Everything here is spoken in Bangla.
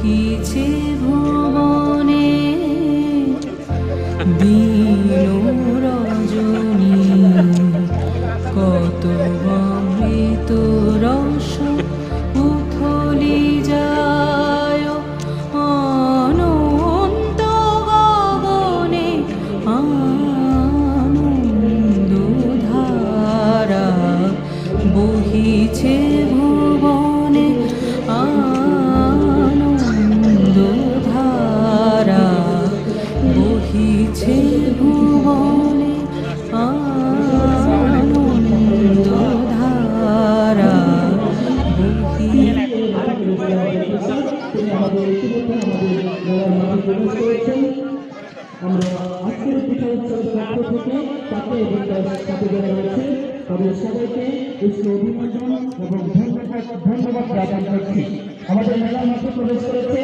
বহিছে ভুবনে দিন রজনী, কত অমৃত রস উথলি যায় অনন্ত গগনে, আনন্দ ধারা বহিছে ভুবনে, আনন্দ ধারা বহিছে ভুবনে, আনন্দ ধারা আমরা আজকের পিঠা উৎসবের পক্ষ থেকে তাকে সাথে দেওয়া হয়েছে। তাদের সবাইকে উষ্ণ অভিনন্দন এবং ধন্যবাদ জ্ঞাপন করছি। আমাদের মেলার মাঠে প্রবেশ করেছে